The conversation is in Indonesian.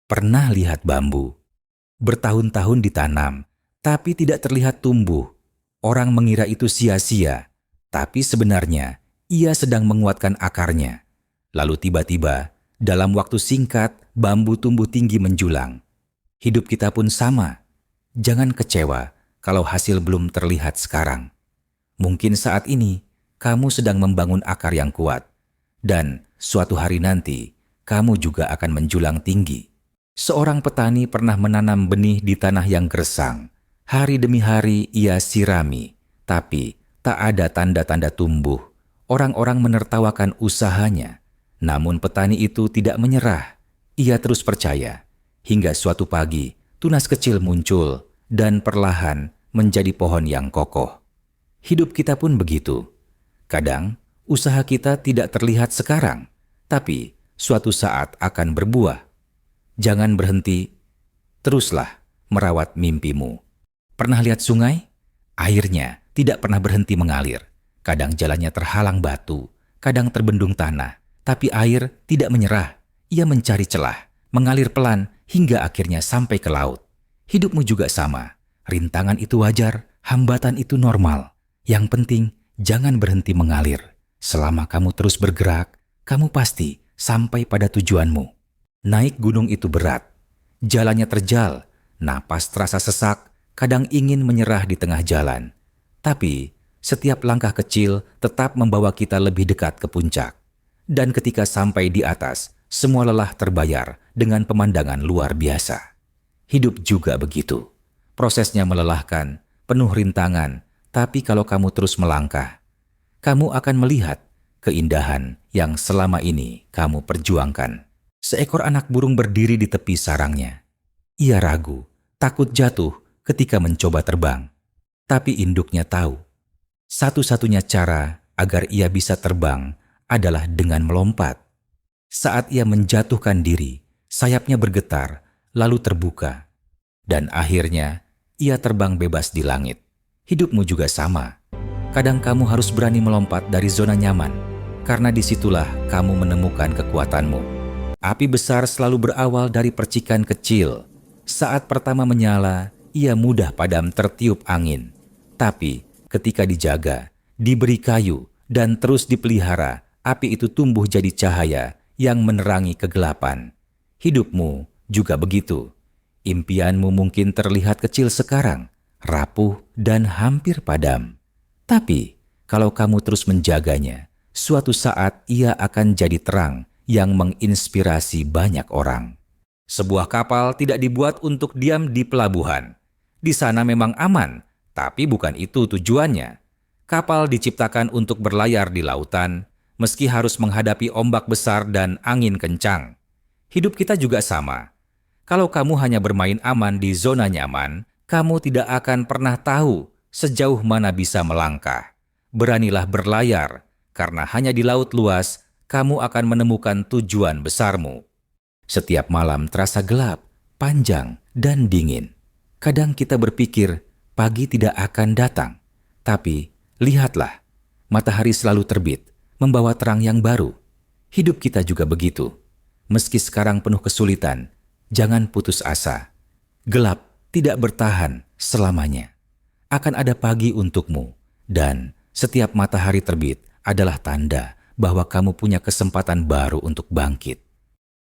Pernah lihat bambu? Bertahun-tahun ditanam, tapi tidak terlihat tumbuh. Orang mengira itu sia-sia, tapi sebenarnya ia sedang menguatkan akarnya. Lalu tiba-tiba, dalam waktu singkat, bambu tumbuh tinggi menjulang. Hidup kita pun sama. Jangan kecewa kalau hasil belum terlihat sekarang. Mungkin saat ini, kamu sedang membangun akar yang kuat. Dan suatu hari nanti, kamu juga akan menjulang tinggi. Seorang petani pernah menanam benih di tanah yang gersang. Hari demi hari ia sirami, tapi tak ada tanda-tanda tumbuh. Orang-orang menertawakan usahanya. Namun petani itu tidak menyerah. Ia terus percaya. Hingga suatu pagi, tunas kecil muncul dan perlahan menjadi pohon yang kokoh. Hidup kita pun begitu. Kadang, usaha kita tidak terlihat sekarang, tapi suatu saat akan berbuah. Jangan berhenti, teruslah merawat mimpimu. Pernah lihat sungai? Airnya tidak pernah berhenti mengalir. Kadang jalannya terhalang batu, kadang terbendung tanah. Tapi air tidak menyerah. Ia mencari celah, mengalir pelan hingga akhirnya sampai ke laut. Hidupmu juga sama. Rintangan itu wajar, hambatan itu normal. Yang penting, jangan berhenti mengalir. Selama kamu terus bergerak, kamu pasti sampai pada tujuanmu. Naik gunung itu berat, jalannya terjal, napas terasa sesak, kadang ingin menyerah di tengah jalan. Tapi setiap langkah kecil tetap membawa kita lebih dekat ke puncak. Dan ketika sampai di atas, semua lelah terbayar dengan pemandangan luar biasa. Hidup juga begitu. Prosesnya melelahkan, penuh rintangan, tapi kalau kamu terus melangkah, kamu akan melihat keindahan yang selama ini kamu perjuangkan. Seekor anak burung berdiri di tepi sarangnya. Ia ragu, takut jatuh ketika mencoba terbang. Tapi induknya tahu, satu-satunya cara agar ia bisa terbang adalah dengan melompat. Saat ia menjatuhkan diri, sayapnya bergetar, lalu terbuka. Dan akhirnya, ia terbang bebas di langit. Hidupmu juga sama. Kadang kamu harus berani melompat dari zona nyaman, karena disitulah kamu menemukan kekuatanmu. Api besar selalu berawal dari percikan kecil. Saat pertama menyala, ia mudah padam tertiup angin. Tapi ketika dijaga, diberi kayu, dan terus dipelihara, api itu tumbuh jadi cahaya yang menerangi kegelapan. Hidupmu juga begitu. Impianmu mungkin terlihat kecil sekarang, rapuh dan hampir padam. Tapi kalau kamu terus menjaganya, suatu saat ia akan jadi terang yang menginspirasi banyak orang. Sebuah kapal tidak dibuat untuk diam di pelabuhan. Di sana memang aman, tapi bukan itu tujuannya. Kapal diciptakan untuk berlayar di lautan, meski harus menghadapi ombak besar dan angin kencang. Hidup kita juga sama. Kalau kamu hanya bermain aman di zona nyaman, kamu tidak akan pernah tahu sejauh mana bisa melangkah. Beranilah berlayar, karena hanya di laut luas, kamu akan menemukan tujuan besarmu. Setiap malam terasa gelap, panjang, dan dingin. Kadang kita berpikir pagi tidak akan datang. Tapi lihatlah, matahari selalu terbit, membawa terang yang baru. Hidup kita juga begitu. Meski sekarang penuh kesulitan, jangan putus asa. Gelap tidak bertahan selamanya. Akan ada pagi untukmu, dan setiap matahari terbit adalah tanda bahwa kamu punya kesempatan baru untuk bangkit.